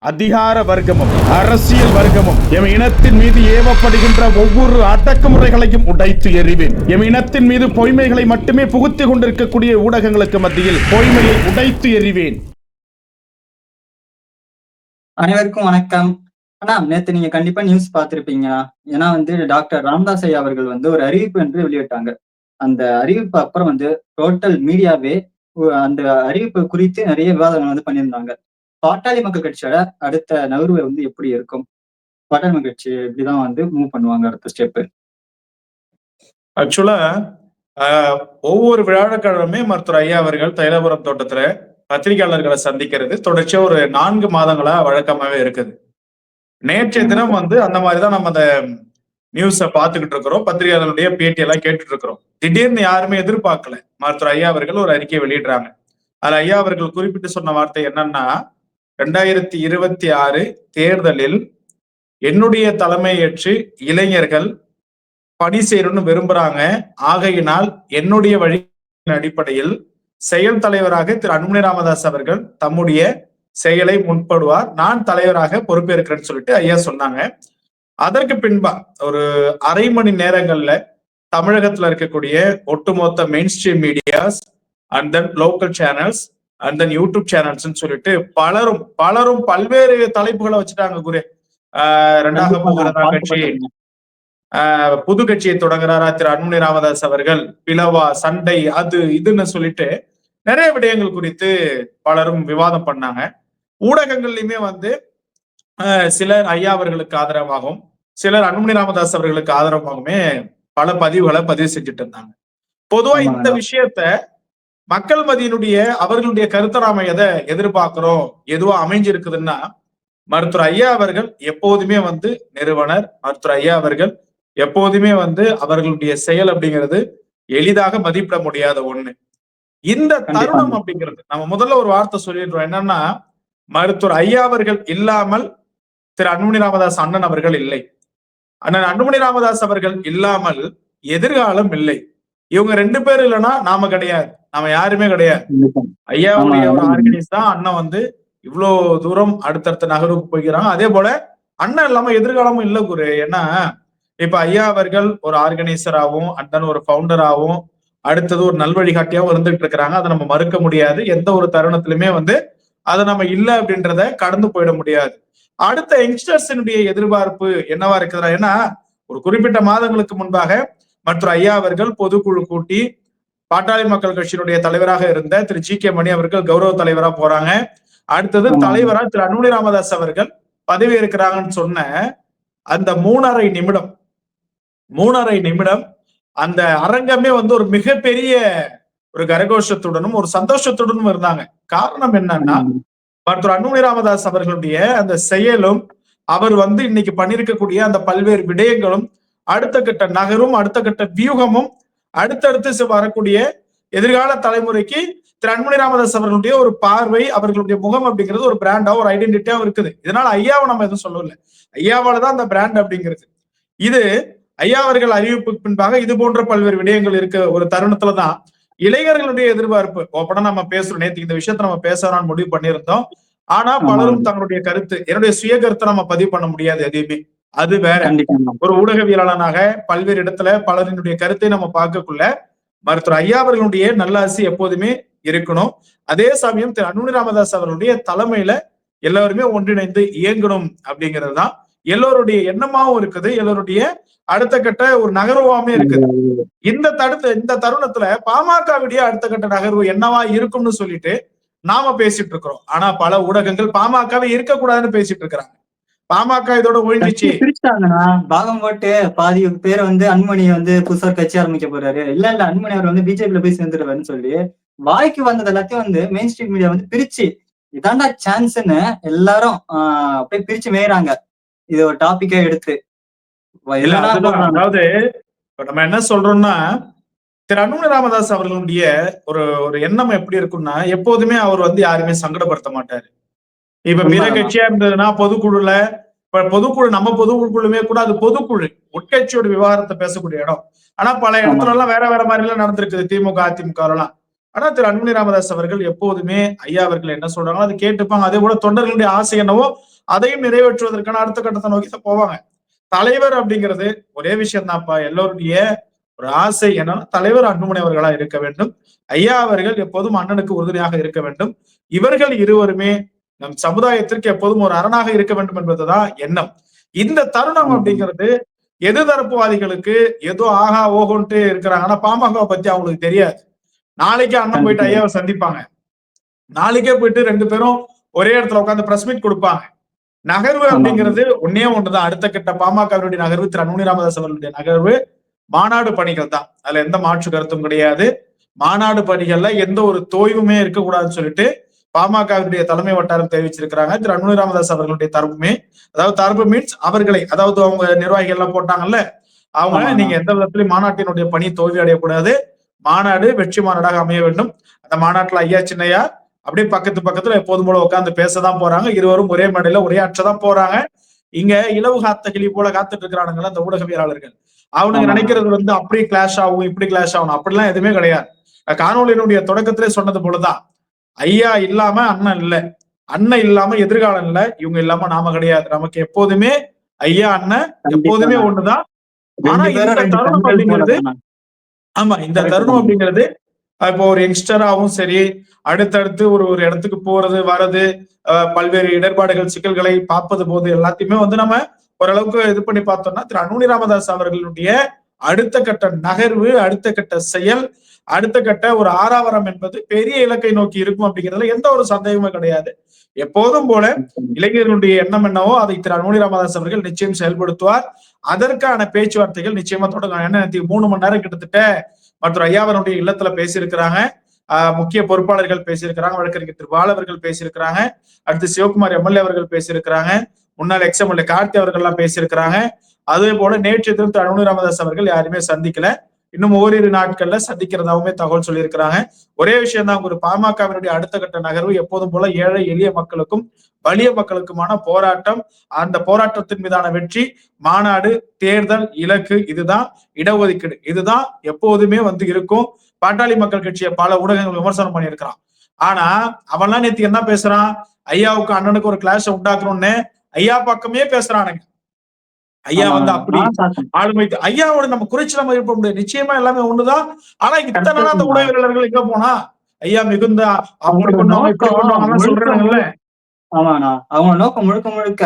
அதிகார வர்க்கமும் அரசியல் வர்க்கமும் எம் இனத்தின் மீது ஏவப்படுகின்ற ஒவ்வொரு அடக்குமுறைகளையும் உடைத்து எறிவேன். எம் இனத்தின் மீது பொய்மைகளை மட்டுமே புகுத்திக் கொண்டிருக்கக்கூடிய ஊடகங்களுக்கு மத்தியில் பொய்மையை உடைத்து எறிவேன். அனைவருக்கும் வணக்கம். நேத்து நீங்க கண்டிப்பா நியூஸ் பார்த்திருப்பீங்க. ஏன்னா டாக்டர் ராமதாஸ் ஐயா அவர்கள் ஒரு அறிவிப்பு என்று வெளியிட்டாங்க. அந்த அறிவிப்பு அப்புறம் டோட்டல் மீடியாவே அந்த அறிவிப்பு குறித்து நிறைய விவாதங்கள் பண்ணியிருந்தாங்க. பாட்டாளி மக்கள் கட்சியோட அடுத்த நகர்வு எப்படி இருக்கும்? பாட்டாளி மக்கள் கட்சி இப்படிதான் மூவ் பண்ணுவாங்க அடுத்த ஸ்டெப். ஆக்சுவலா ஒவ்வொரு வியாழக்கிழமை மருத்துவர் ஐயா அவர்கள் தைலபுரம் தோட்டத்துல பத்திரிகையாளர்களை சந்திக்கிறது தொடர்ச்சியா ஒரு 4 மாதங்களா வழக்கமாவே இருக்குது. நேற்றைய தினம் அந்த மாதிரிதான் நம்ம அந்த நியூஸ பாத்துக்கிட்டு இருக்கிறோம். பத்திரிகையாளர்களுடைய பேட்டி எல்லாம் கேட்டுட்டு இருக்கிறோம். திடீர்னு யாருமே எதிர்பார்க்கல. மருத்துவர் ஐயா அவர்கள் ஒரு அறிக்கையை வெளியிடுறாங்க. அதுல ஐயா அவர்கள் குறிப்பிட்டு சொன்ன வார்த்தை என்னன்னா, 2026 தேர்தலில் என்னுடைய தலைமை ஏற்று இளைஞர்கள் பணி செய்யணும்னு விரும்புறாங்க. ஆகையினால் என்னுடைய வழி அடிப்படையில் செயல் தலைவராக திரு அன்புமணி ராமதாஸ் அவர்கள் தம்முடைய செயலை முன்படுவார். நான் தலைவராக பொறுப்பேற்கிறேன்னு சொல்லிட்டு ஐயா சொன்னாங்க. அதற்கு பின்பா ஒரு அரை மணி நேரங்கள்ல தமிழகத்துல இருக்கக்கூடிய ஒட்டுமொத்த main stream medias and then local channels and then YouTube channels சொல்லிட்டு பலரும் பல்வேறு தலைப்புகளை வச்சுட்டாங்க. குரு ரெண்டாக போகிறதா கட்சி, புது கட்சியை தொடங்குறாரா திரு அன்புமணி ராமதாஸ் அவர்கள், பிளவா, சண்டை, அது இதுன்னு சொல்லிட்டு நிறைய விடயங்கள் குறித்து பலரும் விவாதம் பண்ணாங்க. ஊடகங்கள்லயுமே சிலர் ஐயா அவர்களுக்கு ஆதரவாகவும் சிலர் அன்புமணி ராமதாஸ் அவர்களுக்கு ஆதரவாகவுமே பல பதிவுகளை பதிவு செஞ்சுட்டு இருந்தாங்க. பொதுவா இந்த விஷயத்த மக்கள் மத்தியினுடைய அவர்களுடைய கருத்தை நாம எதை எதிர்பார்க்கிறோம், எதுவா அமைஞ்சிருக்குதுன்னா, மருத்துவர் ஐயா அவர்கள் எப்போதுமே நிறுவனர். மருத்துவர் ஐயா அவர்கள் எப்போதுமே அவர்களுடைய செயல் அப்படிங்கிறது எளிதாக மதிப்பிட முடியாத ஒண்ணு. இந்த தருணம் அப்படிங்கிறது நம்ம முதல்ல ஒரு வார்த்தை சொல்லிடுறோம். என்னன்னா, மருத்துவர் ஐயா அவர்கள் இல்லாமல் திரு அன்புமணி ராமதாஸ் அண்ணன் அவர்கள் இல்லை. அண்ணன் அன்புமணி ராமதாஸ் அவர்கள் இல்லாமல் எதிர்காலம் இல்லை. இவங்க 2 பேர் இல்லைன்னா நாம கிடையாது, நாம யாருமே கிடையாது. ஐயாவுடைய ஒரு ஆர்கனைஸ் தான் அண்ணன் இவ்வளவு தூரம் அடுத்தடுத்த நகருக்கு போய்க்கிறாங்க. அதே போல அண்ணன் இல்லாம எதிர்காலமும் இல்லை குரு. ஏன்னா இப்ப ஐயா அவர்கள் ஒரு ஆர்கனைசராகவும் அண்ணன் ஒரு ஃபவுண்டராகவும் அடுத்தது ஒரு நல்வழிகாட்டியாவும் இருந்துட்டு இருக்கிறாங்க. அதை நம்ம மறுக்க முடியாது. எந்த ஒரு தருணத்திலுமே அதை நம்ம இல்லை அப்படின்றத கடந்து போயிட முடியாது. அடுத்த யங்ஸ்டர்ஸினுடைய எதிர்பார்ப்பு என்னவா இருக்குதுன்னா, ஏன்னா ஒரு குறிப்பிட்ட மாதங்களுக்கு முன்பாக மற்ற ஐயா அவர்கள் பொதுக்குழு கூட்டி பாட்டாளி மக்கள் கட்சியினுடைய தலைவராக இருந்த திரு ஜி கே மணி அவர்கள் கௌரவ தலைவரா போறாங்க. அடுத்தது தலைவரா திரு அன்புமணி ராமதாஸ் அவர்கள் பதவி இருக்கிறாங்கன்னு சொன்ன அந்த 3.5 நிமிடம் அந்த அரங்கமே ஒரு மிகப்பெரிய ஒரு கரகோஷத்துடனும் ஒரு சந்தோஷத்துடனும் இருந்தாங்க. காரணம் என்னன்னா, மருத்துவர் அன்புமணி ராமதாஸ் அவர்களுடைய அந்த செயலும் அவர் இன்னைக்கு பண்ணிருக்கக்கூடிய அந்த பல்வேறு விடயங்களும் அடுத்த கட்ட நகரும் அடுத்த கட்ட வியூகமும் அடுத்தடுத்து வரக்கூடிய எதிர்கால தலைமுறைக்கு திரு அன்புமணி ராமதாஸ் அவர்களுடைய ஒரு பார்வை, அவர்களுடைய முகம் அப்படிங்கிறது ஒரு பிராண்டா ஒரு ஐடென்டிட்டியாவும் இருக்குது. இதனால ஐயாவை நம்ம எதுவும் சொல்லல, ஐயாவாலதான் அந்த பிராண்ட் அப்படிங்கிறது. இது ஐயா அவர்கள் அறிவிப்புக்கு பின்பாக இது போன்ற பல்வேறு விடயங்கள் இருக்க ஒரு தருணத்துலதான் இளைஞர்களுடைய எதிர்பார்ப்பு ஓப்பனா நம்ம பேசுறோம். நேற்று இந்த விஷயத்த நம்ம பேசணும்னு முடிவு பண்ணியிருந்தோம். ஆனா பலரும் தங்களுடைய கருத்து, என்னுடைய சுய கருத்தை நம்ம பதிவு பண்ண முடியாது எதையுமே, அது வேற. ஒரு ஊடகவியலாளனாக பல்வேறு இடத்துல பலரினுடைய கருத்தை நம்ம பார்க்கக்குள்ள மருத்துவர் ஐயா அவர்களுடைய நல்லாசி எப்போதுமே இருக்கணும். அதே சமயம் திரு அன்புமணி ராமதாஸ் அவர்களுடைய தலைமையில எல்லாருமே ஒன்றிணைந்து இயங்கணும் அப்படிங்கிறது தான் எல்லோருடைய எண்ணமாவும் இருக்குது, எல்லோருடைய அடுத்த கட்ட ஒரு நகர்வாமே இருக்குது. இந்த தருணத்துல பாமகவுடைய அடுத்த கட்ட நகர்வு என்னவா இருக்கும்னு சொல்லிட்டு நாம பேசிட்டு இருக்கிறோம். ஆனா பல ஊடகங்கள் பாமகவே இருக்கக்கூடாதுன்னு பேசிட்டு இருக்கிறாங்க. பாமக இதோட ஒழிஞ்சிச்சு பிரிச்சாங்கன்னா பாகம் போட்டு பாதி பேர் அன்புமணி புதுசா கட்சி ஆரம்பிக்க போறாரு, இல்ல அன்புமணி அவர் பிஜேபியில போய் சேர்ந்துருவாருன்னு சொல்லி வாய்க்கு வந்தது எல்லாத்தையும் மெயின் ஸ்ட்ரீம் மீடியா பிரிச்சு இதாண்டா சான்ஸ்ன்னு எல்லாரும் அப்படியே பிரிச்சு மேயறாங்க. இது ஒரு டாபிக்கா எடுத்து. அதாவது நம்ம என்ன சொல்றோம்னா, திரு அன்புமணி ராமதாஸ் அவர்களுடைய ஒரு எண்ணம் எப்படி இருக்கும்னா, எப்போதுமே அவர் யாருமே சங்கடப்படுத்த மாட்டாரு. இப்ப பிற கட்சியா இருந்ததுன்னா பொதுக்குழுல, பொதுக்குழு நம்ம பொதுக்குழுமே கூட அது பொதுக்குழு உட்கட்சியோட விவகாரத்தை பேசக்கூடிய இடம். ஆனா பல இடத்துல எல்லாம் வேற வேற மாதிரி எல்லாம் நடந்திருக்குது திமுக அதிமுக எல்லாம். ஆனா திரு அன்புமணி ராமதாஸ் அவர்கள் எப்போதுமே ஐயா அவர்கள் என்ன சொல்றாங்களோ அதை கேட்டுப்பாங்க. அதே போல தொண்டர்களுடைய ஆசை என்னவோ அதையும் நிறைவேற்றுவதற்கான அடுத்த கட்டத்தை நோக்கி போவாங்க. தலைவர் அப்படிங்கிறது ஒரே விஷயம் தான்ப்பா. எல்லோருடைய ஒரு ஆசை என்னன்னா தலைவர் அன்புமணி அவர்களா இருக்க வேண்டும். ஐயா அவர்கள் எப்போதும் அண்ணனுக்கு உறுதுணையாக இருக்க வேண்டும். இவர்கள் இருவருமே நம் சமுதாயத்திற்கு எப்போதும் ஒரு அரணாக இருக்க வேண்டும் என்பதுதான் எண்ணம். இந்த தருணம் அப்படிங்கிறது எதிர்தரப்புவாதிகளுக்கு ஏதோ ஆகா ஓகோன்ட்டு இருக்கிறாங்க. ஆனா பாமகவை பத்தி அவங்களுக்கு தெரியாது. நாளைக்கே அண்ணன் போயிட்டு ஐயாவை சந்திப்பாங்க. நாளைக்கே போயிட்டு 2 பேரும் ஒரே இடத்துல உட்காந்து பிரஸ் மீட் கொடுப்பாங்க. நகர்வு அப்படிங்கிறது ஒன்னே ஒண்ணுதான். அடுத்த கட்ட பாமகவினுடைய நகர்வு திரு அன்புமணி ராமதாஸ் அவர்களுடைய நகர்வு மாநாடு பணிகள் தான். அதுல எந்த மாற்று கருத்தும் கிடையாது. மாநாடு பணிகள்ல எந்த ஒரு தோய்வுமே இருக்கக்கூடாதுன்னு சொல்லிட்டு பாமகவினுடைய தலைமை வட்டாரம் தெரிவிச்சிருக்கிறாங்க. திரு அன்புமணி ராமதாஸ் அவர்களுடைய தரப்புமே, அதாவது தரப்பு மீன்ஸ் அவர்களை, அதாவது அவங்க நிர்வாகிகள் எல்லாம் போட்டாங்கல்ல, அவங்க நீங்க எந்த விதத்திலும் மாநாட்டினுடைய பணி தோல்வி அடையக்கூடாது, மாநாடு வெற்றி மாநாடாக அமைய வேண்டும். அந்த மாநாட்டுல ஐயா சின்னையா அப்படியே பக்கத்துல எப்போதும் போல உட்காந்து பேசதான் போறாங்க. இருவரும் ஒரே மேடையில உரையாற்றதான் போறாங்க. இங்க இலவு காத்த கிளி போல காத்துட்டு இருக்கிறானுங்களா அந்த ஊடகவியலாளர்கள். அவனுங்க நினைக்கிறது அப்படி கிளாஷ் ஆகும், இப்படி கிளாஷ் ஆகணும், அப்படிலாம் எதுவுமே கிடையாது. காணொலியினுடைய தொடக்கத்திலே சொன்னது போலதான், ஐயா இல்லாம அண்ணன் இல்ல, அண்ணன் இல்லாம எதிர்காலம் இல்ல, இவங்க இல்லாம நாம கிடையாது. நமக்கு எப்போதுமே ஐயா அண்ணன் எப்போதுமே ஒண்ணுதான். ஆனா இந்த தருணம் அப்படிங்கிறது, ஆமா இந்த தருணம் அப்படிங்கிறது இப்போ ஒரு யங்ஸ்டராகவும் சரி, அடுத்தடுத்து ஒரு இடத்துக்கு போறது வர்றது, பல்வேறு இடர்பாடுகள் சிக்கல்களை பார்ப்பது போது எல்லாத்தையுமே நம்ம ஓரளவுக்கு இது பண்ணி பார்த்தோம்னா திரு அன்புமணி ராமதாஸ் அவர்களுடைய அடுத்த கட்ட நகர்வு, அடுத்த கட்ட செயல், அடுத்த கட்ட ஒரு ஆறாவரம் என்பது பெரிய இலக்கை நோக்கி இருக்கும் அப்படிங்கிறதுல எந்த ஒரு சந்தேகமும் கிடையாது. எப்போதும் போல இளைஞர்களுடைய எண்ணம் என்னவோ அதை திரு அன்புமணி ராமதாஸ் அவர்கள் நிச்சயம் செயல்படுத்துவார். அதற்கான பேச்சுவார்த்தைகள் நிச்சயமா தொடங்கும். என்ன 3 மணி நேரம் கிட்டத்தட்ட மற்ற ஐயாவனுடைய இல்லத்துல பேசியிருக்கிறாங்க. முக்கிய பொறுப்பாளர்கள் பேசியிருக்கிறாங்க. வழக்கறிஞர் திரு பால் அவர்கள் பேசியிருக்கிறாங்க. அடுத்து சிவகுமார் எம்எல்ஏ அவர்கள் பேசியிருக்கிறாங்க. முன்னாள் எக்ஸ்எம்எல்ஏ கார்த்தி அவர்கள் எல்லாம் பேசியிருக்கிறாங்க. அதே போல நேற்று திரு அன்புமணி ராமதாஸ் அவர்கள் யாருமே சந்திக்கல. இன்னும் ஓரிரு நாட்கள்ல சந்திக்கிறதாவுமே தகவல் சொல்லியிருக்கிறாங்க. ஒரே விஷயம் தான், ஒரு பாமகவினுடைய அடுத்த கட்ட நகர்வு எப்போதும் போல ஏழை எளிய மக்களுக்கும் வலிய மக்களுக்குமான போராட்டம். அந்த போராட்டத்தின் மீதான வெற்றி, மாநாடு, தேர்தல், இலக்கு, இதுதான் இடஒதுக்கீடு, இதுதான் எப்போதுமே இருக்கும். பாட்டாளி மக்கள் கட்சியை பல ஊடகங்கள் விமர்சனம் பண்ணியிருக்கிறான். ஆனா அவன்லாம் நேத்து என்ன பேசுறான், ஐயாவுக்கு அண்ணனுக்கு ஒரு கிளாஷ் உண்டாக்கணும்னு ஐயா பக்கமே பேசுறானுங்க. ஐயா அப்படி ஆளுமை, ஐயாவோட நம்ம குறைச்சு நம்ம இருக்க முடியாது. நிச்சயமா எல்லாமே ஒண்ணுதான். ஆனா இத்தனை நாள் அந்த ஊடகவியலாளர்கள் எங்க போனா ஐயா மிகுந்த அப்படி பண்ணுவாங்க இப்படி பண்ணுவாங்கன்னு சொல்றாங்கல்ல. ஆமாண்ணா, அவங்க நோக்கம் முழுக்க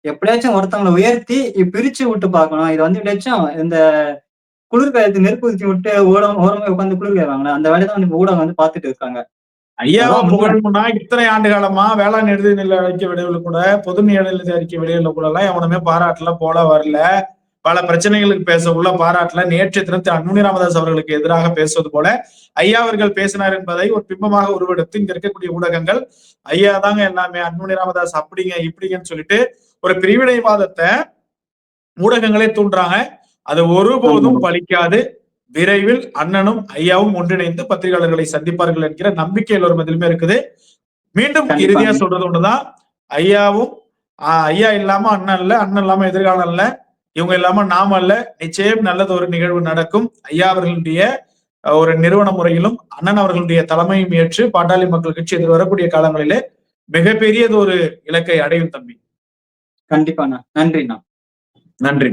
எப்படியாச்சும் ஒருத்தவங்களை உயர்த்தி பிரிச்சு விட்டு பார்க்கணும். இது எப்படியாச்சும் இந்த குளிர்காயத்து நெருப்பு ஊற்றி விட்டு ஓரமா உட்காந்து குளிர் காய்வாங்க. அந்த வேலையை தான் ஊடகம் பார்த்துட்டு இருக்காங்க. ஐயாவை புகழணும்னா இத்தனை ஆண்டு காலமா வேளாண் நிதி அறிக்கை விடையில கூட, பொது நிதி அறிக்கை விடையில கூட எல்லாம் எவனுமே பாராட்டல, போல வரல, பல பிரச்சனைகளுக்கு பேச உள்ள பாராட்டல. நேற்று தினத்தில் அன்புமணி ராமதாஸ் அவர்களுக்கு எதிராக பேசுவது போல ஐயா அவர்கள் பேசினார் என்பதை ஒரு பிம்பமாக உருவெடுத்து இங்க இருக்கக்கூடிய ஊடகங்கள் ஐயா தாங்க எல்லாமே, அன்புமணி ராமதாஸ் அப்படிங்க இப்படிங்கன்னு சொல்லிட்டு ஒரு பிரிவினைவாதத்தை ஊடகங்களே தூண்டுறாங்க. அது ஒருபோதும் பலிக்காது. விரைவில் அண்ணனும் ஐயாவும் ஒன்றிணைந்து பத்திரிகையாளர்களை சந்திப்பார்கள் என்கிற நம்பிக்கை எல்லோரும் எதிலுமே இருக்குது. மீண்டும் இறுதியா சொல்றது ஒண்ணுதான், ஐயாவும் ஐயா இல்லாம அண்ணன் இல்ல, அண்ணன் இல்லாம எதிர்காலம் இல்ல, இவங்க இல்லாம நாம இல்ல. நிச்சயம் நல்லது ஒரு நிகழ்வு நடக்கும். ஐயா அவர்களுடைய ஒரு நிறுவன முறையிலும் அண்ணன் அவர்களுடைய தலைமையும் ஏற்று பாட்டாளி மக்கள் கட்சி எதிர் வரக்கூடிய காலங்களிலே மிகப்பெரியது ஒரு இலக்கை அடையும் தம்பி. கண்டிப்பாண்ணா. நன்றிண்ணா. நன்றி.